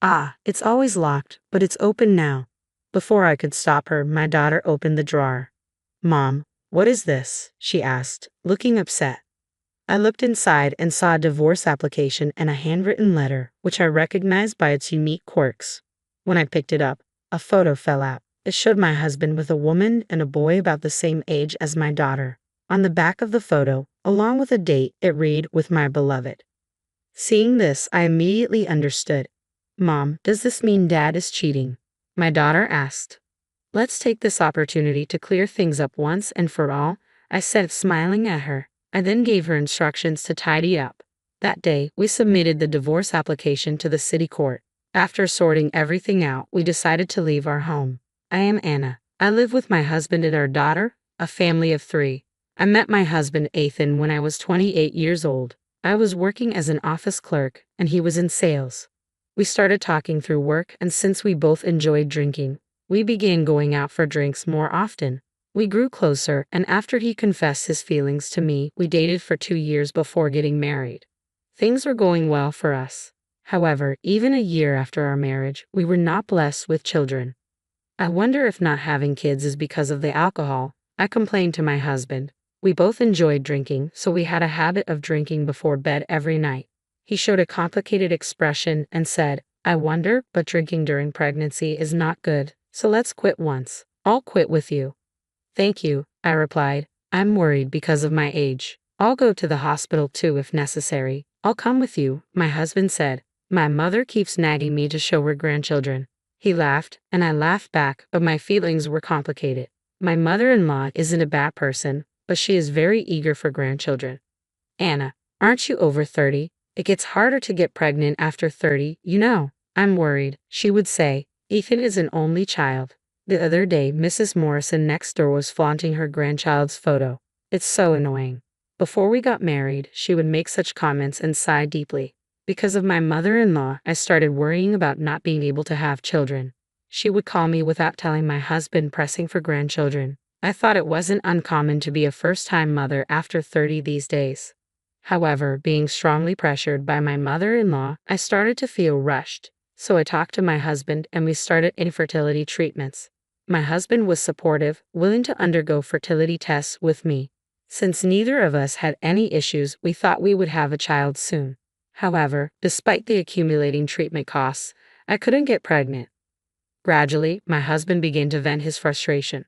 Ah, it's always locked, but it's open now. Before I could stop her, my daughter opened the drawer. Mom, what is this? She asked, looking upset. I looked inside and saw a divorce application and a handwritten letter, which I recognized by its unique quirks. When I picked it up, a photo fell out. It showed my husband with a woman and a boy about the same age as my daughter. On the back of the photo, along with a date, it read, "With my beloved." Seeing this, I immediately understood. Mom, does this mean Dad is cheating? My daughter asked. Let's take this opportunity to clear things up once and for all, I said, smiling at her. I then gave her instructions to tidy up. That day, we submitted the divorce application to the city court. After sorting everything out, we decided to leave our home. I am Anna. I live with my husband and our daughter, a family of 3. I met my husband Ethan when I was 28 years old. I was working as an office clerk, and he was in sales. We started talking through work, and since we both enjoyed drinking, we began going out for drinks more often. We grew closer, and after he confessed his feelings to me, we dated for 2 years before getting married. Things were going well for us. However, even a year after our marriage, we were not blessed with children. I wonder if not having kids is because of the alcohol, I complained to my husband. We both enjoyed drinking, so we had a habit of drinking before bed every night. He showed a complicated expression and said, I wonder, but drinking during pregnancy is not good, so let's quit once. I'll quit with you. Thank you, I replied. I'm worried because of my age. I'll go to the hospital too if necessary. I'll come with you, my husband said. My mother keeps nagging me to show her grandchildren. He laughed, and I laughed back, but my feelings were complicated. My mother-in-law isn't a bad person, but she is very eager for grandchildren. Anna, aren't you over 30? It gets harder to get pregnant after 30, you know. I'm worried, she would say. Ethan is an only child. The other day, Mrs. Morrison next door was flaunting her grandchild's photo. It's so annoying. Before we got married, she would make such comments and sigh deeply. Because of my mother-in-law, I started worrying about not being able to have children. She would call me without telling my husband, pressing for grandchildren. I thought it wasn't uncommon to be a first-time mother after 30 these days. However, being strongly pressured by my mother-in-law, I started to feel rushed. So I talked to my husband and we started infertility treatments. My husband was supportive, willing to undergo fertility tests with me. Since neither of us had any issues, we thought we would have a child soon. However, despite the accumulating treatment costs, I couldn't get pregnant. Gradually, my husband began to vent his frustration.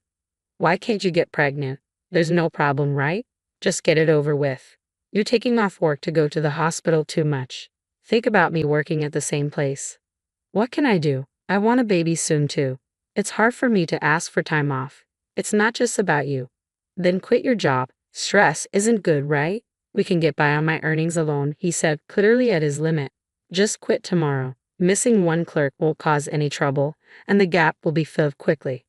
Why can't you get pregnant? There's no problem, right? Just get it over with. You're taking off work to go to the hospital too much. Think about me working at the same place. What can I do? I want a baby soon too. It's hard for me to ask for time off. It's not just about you. Then quit your job. Stress isn't good, right? We can get by on my earnings alone, he said, clearly at his limit. Just quit tomorrow. Missing one clerk won't cause any trouble, and the gap will be filled quickly.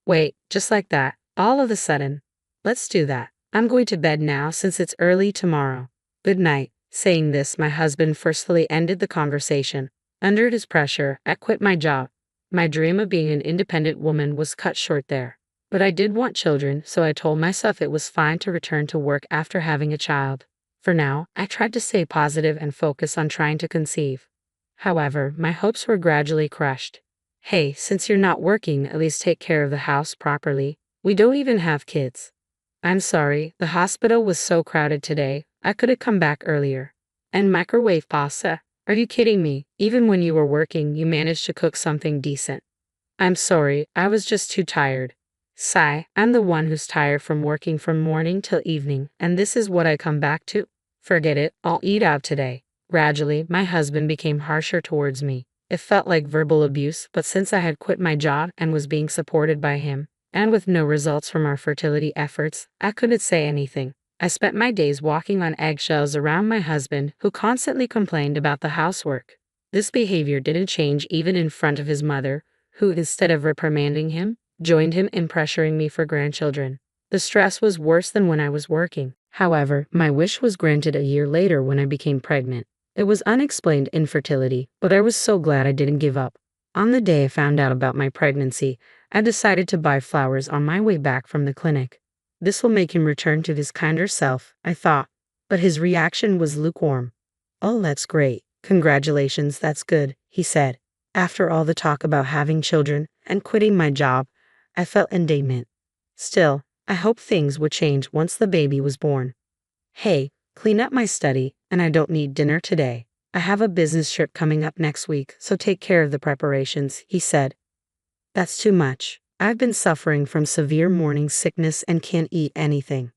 Wait, just like that, all of a sudden. Let's do that. I'm going to bed now since it's early tomorrow. Good night. Saying this, my husband forcefully ended the conversation. Under his pressure, I quit my job. My dream of being an independent woman was cut short there. But I did want children, so I told myself it was fine to return to work after having a child. For now, I tried to stay positive and focus on trying to conceive. However, my hopes were gradually crushed. Hey, since you're not working, at least take care of the house properly. We don't even have kids. I'm sorry, the hospital was so crowded today, I couldn't come back earlier. And microwave pasta? Are you kidding me? Even when you were working, you managed to cook something decent. I'm sorry, I was just too tired. Sigh, I'm the one who's tired from working from morning till evening, and this is what I come back to? Forget it, I'll eat out today. Gradually, my husband became harsher towards me. It felt like verbal abuse, but since I had quit my job and was being supported by him, and with no results from our fertility efforts, I couldn't say anything. I spent my days walking on eggshells around my husband, who constantly complained about the housework. This behavior didn't change even in front of his mother, who, instead of reprimanding him, joined him in pressuring me for grandchildren. The stress was worse than when I was working. However, my wish was granted a year later when I became pregnant. It was unexplained infertility, but I was so glad I didn't give up. On the day I found out about my pregnancy, I decided to buy flowers on my way back from the clinic. This will make him return to his kinder self, I thought. But his reaction was lukewarm. Oh, that's great. Congratulations, that's good, he said. After all the talk about having children and quitting my job, I felt indignant. Still, I hoped things would change once the baby was born. Hey, clean up my study, and I don't need dinner today. I have a business trip coming up next week, so take care of the preparations, he said. That's too much. I've been suffering from severe morning sickness and can't eat anything.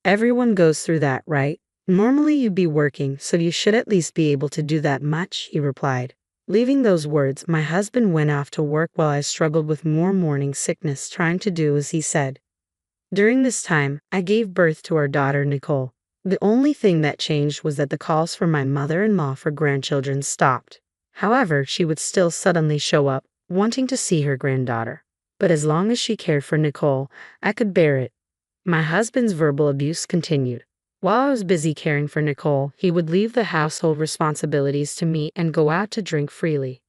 Everyone goes through that, right? Normally you'd be working, so you should at least be able to do that much, he replied. Leaving those words, my husband went off to work while I struggled with more morning sickness, trying to do as he said. During this time, I gave birth to our daughter Nicole. The only thing that changed was that the calls from my mother-in-law for grandchildren stopped. However, she would still suddenly show up, wanting to see her granddaughter. But as long as she cared for Nicole, I could bear it. My husband's verbal abuse continued. While I was busy caring for Nicole, he would leave the household responsibilities to me and go out to drink freely.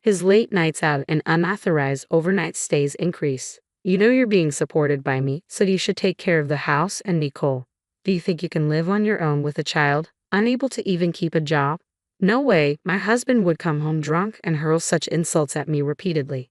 His late nights out and unauthorized overnight stays increased. You know you're being supported by me, so you should take care of the house and Nicole. Do you think you can live on your own with a child, unable to even keep a job? No way. My husband would come home drunk and hurl such insults at me repeatedly.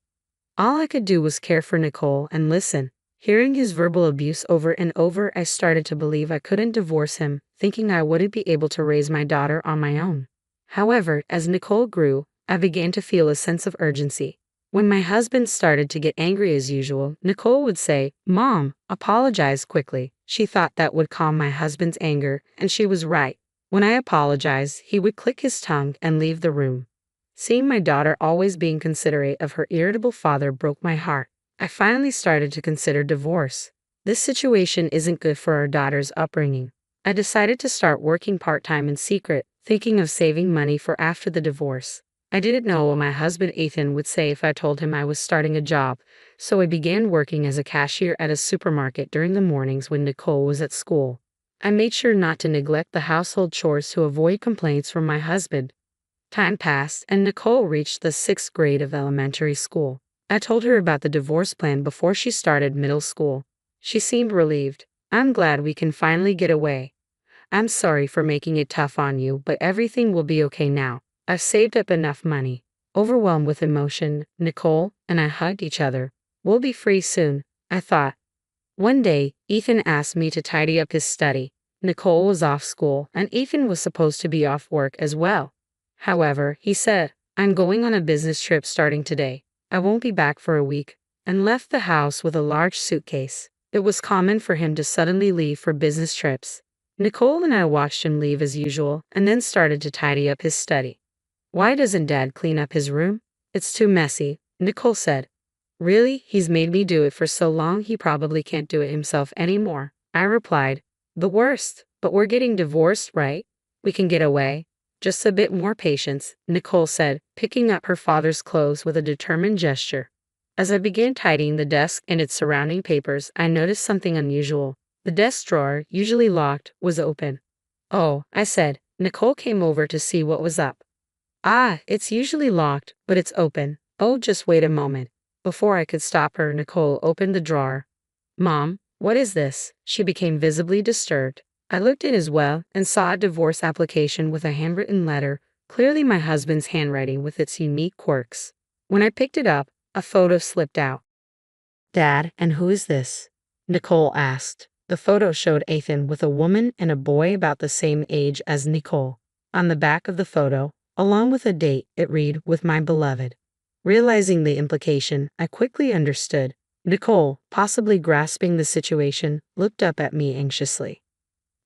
All I could do was care for Nicole and listen. Hearing his verbal abuse over and over, I started to believe I couldn't divorce him, thinking I wouldn't be able to raise my daughter on my own. However, as Nicole grew, I began to feel a sense of urgency. When my husband started to get angry as usual, Nicole would say, "Mom, apologize quickly." She thought that would calm my husband's anger, and she was right. When I apologized, he would click his tongue and leave the room. Seeing my daughter always being considerate of her irritable father broke my heart. I finally started to consider divorce. This situation isn't good for our daughter's upbringing. I decided to start working part-time in secret, thinking of saving money for after the divorce. I didn't know what my husband Ethan would say if I told him I was starting a job, so I began working as a cashier at a supermarket during the mornings when Nicole was at school. I made sure not to neglect the household chores to avoid complaints from my husband. Time passed, and Nicole reached the 6th grade of elementary school. I told her about the divorce plan before she started middle school. She seemed relieved. "I'm glad we can finally get away. I'm sorry for making it tough on you, but everything will be okay now. I've saved up enough money." Overwhelmed with emotion, Nicole and I hugged each other. "We'll be free soon," I thought. One day, Ethan asked me to tidy up his study. Nicole was off school, and Ethan was supposed to be off work as well. However, he said, "I'm going on a business trip starting today. I won't be back for a week," and left the house with a large suitcase. It was common for him to suddenly leave for business trips. Nicole and I watched him leave as usual, and then started to tidy up his study. "Why doesn't Dad clean up his room? It's too messy," Nicole said. "Really? He's made me do it for so long he probably can't do it himself anymore," I replied. "The worst, but we're getting divorced, right? We can get away. Just a bit more patience," Nicole said, picking up her father's clothes with a determined gesture. As I began tidying the desk and its surrounding papers, I noticed something unusual. The desk drawer, usually locked, was open. "Oh," I said. Nicole came over to see what was up. "Ah, it's usually locked, but it's open. Oh, just wait a moment." Before I could stop her, Nicole opened the drawer. "Mom, what is this?" She became visibly disturbed. I looked in as well and saw a divorce application with a handwritten letter, clearly my husband's handwriting with its unique quirks. When I picked it up, a photo slipped out. "Dad, and who is this?" Nicole asked. The photo showed Ethan with a woman and a boy about the same age as Nicole. On the back of the photo, along with a date, it read, "With my beloved." Realizing the implication, I quickly understood. Nicole, possibly grasping the situation, looked up at me anxiously.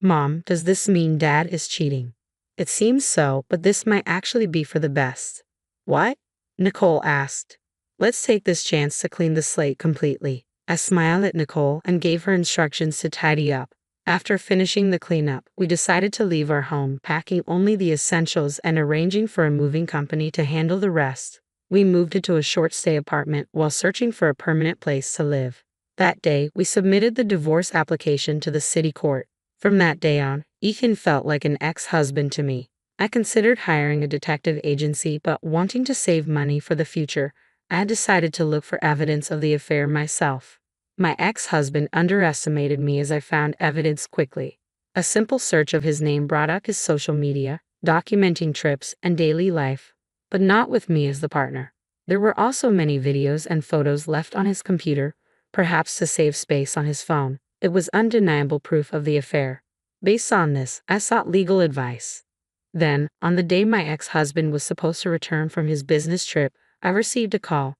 "Mom, does this mean Dad is cheating?" "It seems so, but this might actually be for the best." "What?" Nicole asked. "Let's take this chance to clean the slate completely." I smiled at Nicole and gave her instructions to tidy up. After finishing the cleanup, we decided to leave our home, packing only the essentials and arranging for a moving company to handle the rest. We moved into a short-stay apartment while searching for a permanent place to live. That day, we submitted the divorce application to the city court. From that day on, Ethan felt like an ex-husband to me. I considered hiring a detective agency, but wanting to save money for the future, I decided to look for evidence of the affair myself. My ex-husband underestimated me as I found evidence quickly. A simple search of his name brought up his social media, documenting trips and daily life. but not with me as the partner. There were also many videos and photos left on his computer, perhaps to save space on his phone. It was undeniable proof of the affair. Based on this, I sought legal advice. Then, on the day my ex-husband was supposed to return from his business trip, I received a call.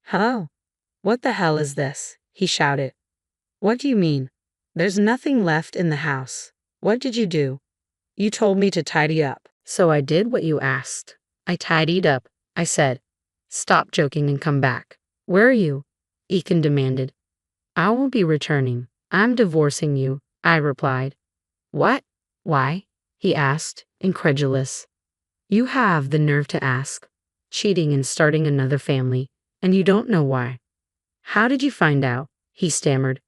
"Hello? What the hell is this?" he shouted. "What do you mean? There's nothing left in the house. What did you do?" "You told me to tidy up, so I did what you asked. I tidied up," I said. "Stop joking and come back." "Where are you?" Ethan demanded. "I won't be returning. I'm divorcing you," I replied. "What? Why?" he asked, incredulous. "You have the nerve to ask. Cheating and starting another family, and you don't know why." "How did you find out?" he stammered.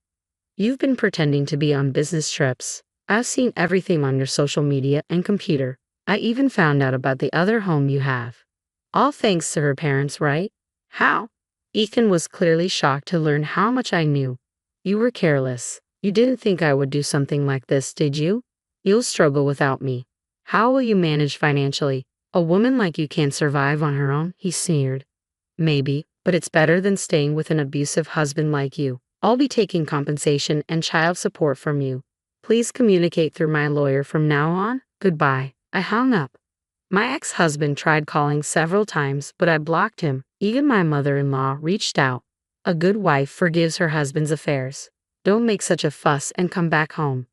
"You've been pretending to be on business trips. I've seen everything on your social media and computer. I even found out about the other home you have. All thanks to her parents, right?" "How?" Ethan was clearly shocked to learn how much I knew. "You were careless. You didn't think I would do something like this, did you? You'll struggle without me. How will you manage financially? A woman like you can't survive on her own," he sneered. "Maybe, but it's better than staying with an abusive husband like you. I'll be taking compensation and child support from you. Please communicate through my lawyer from now on. Goodbye." I hung up. My ex-husband tried calling several times, but I blocked him. Even my mother-in-law reached out. A good wife forgives her husband's affairs. Don't make such a fuss and come back home.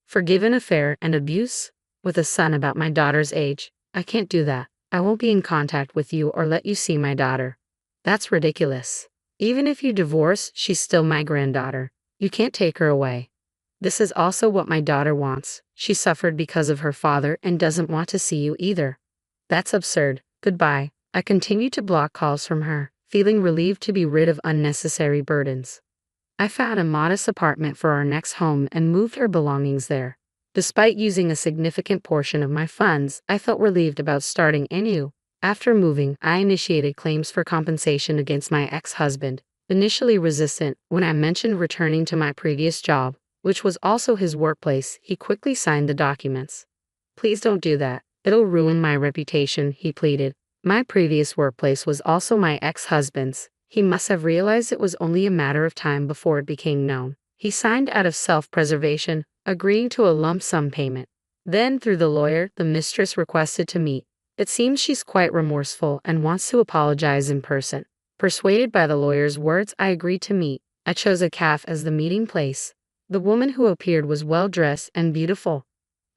Forgive an affair and abuse? With a son about my daughter's age, I can't do that. I won't be in contact with you or let you see my daughter. That's ridiculous. Even if you divorce, she's still my granddaughter. You can't take her away. This is also what my daughter wants. She suffered because of her father and doesn't want to see you either. That's absurd. Goodbye. I continued to block calls from her, feeling relieved to be rid of unnecessary burdens. I found a modest apartment for our next home and moved her belongings there. Despite using a significant portion of my funds, I felt relieved about starting anew. After moving, I initiated claims for compensation against my ex-husband, initially resistant. When I mentioned returning to my previous job, which was also his workplace, he quickly signed the documents. "Please don't do that. It'll ruin my reputation," he pleaded. My previous workplace was also my ex-husband's. He must have realized it was only a matter of time before it became known. He signed out of self-preservation, agreeing to a lump sum payment. Then, through the lawyer, the mistress requested to meet. It seems she's quite remorseful and wants to apologize in person. Persuaded by the lawyer's words, I agreed to meet. I chose a cafe as the meeting place. The woman who appeared was well-dressed and beautiful.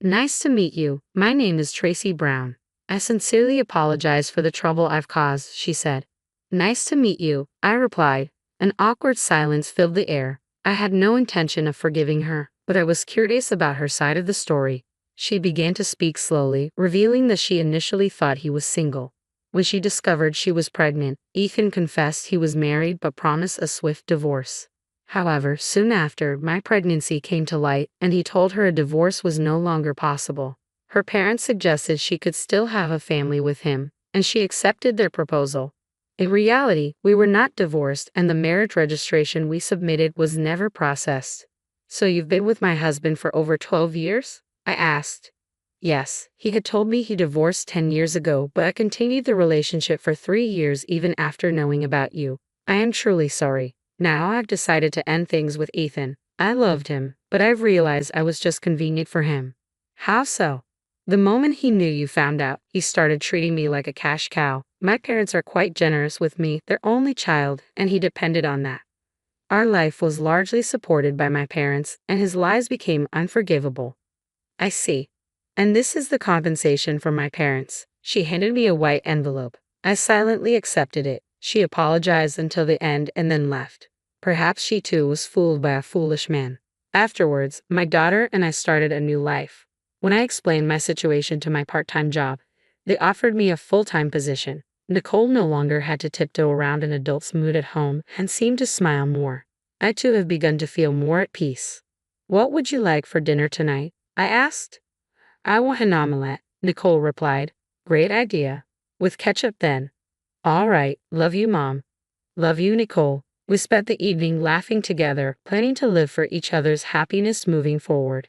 "Nice to meet you. My name is Tracy Brown. I sincerely apologize for the trouble I've caused," she said. "Nice to meet you," I replied. An awkward silence filled the air. I had no intention of forgiving her, but I was curious about her side of the story. She began to speak slowly, revealing that she initially thought he was single. When she discovered she was pregnant, Ethan confessed he was married but promised a swift divorce. However, soon after, my pregnancy came to light, and he told her a divorce was no longer possible. Her parents suggested she could still have a family with him, and she accepted their proposal. In reality, we were not divorced, and the marriage registration we submitted was never processed. "So you've been with my husband for over 12 years? I asked. "Yes, he had told me he divorced 10 years ago, but I continued the relationship for 3 years even after knowing about you. I am truly sorry. Now I've decided to end things with Ethan. I loved him, but I've realized I was just convenient for him." "How so?" "The moment he knew you found out, he started treating me like a cash cow. My parents are quite generous with me, their only child, and he depended on that. Our life was largely supported by my parents, and his lies became unforgivable." "I see. And this is the compensation for my parents." She handed me a white envelope. I silently accepted it. She apologized until the end and then left. Perhaps she too was fooled by a foolish man. Afterwards, my daughter and I started a new life. When I explained my situation to my part-time job, they offered me a full-time position. Nicole no longer had to tiptoe around an adult's mood at home and seemed to smile more. I too have begun to feel more at peace. "What would you like for dinner tonight?" I asked. "I want an omelette," Nicole replied. "Great idea. With ketchup then." "All right. Love you, Mom." "Love you, Nicole." We spent the evening laughing together, planning to live for each other's happiness moving forward.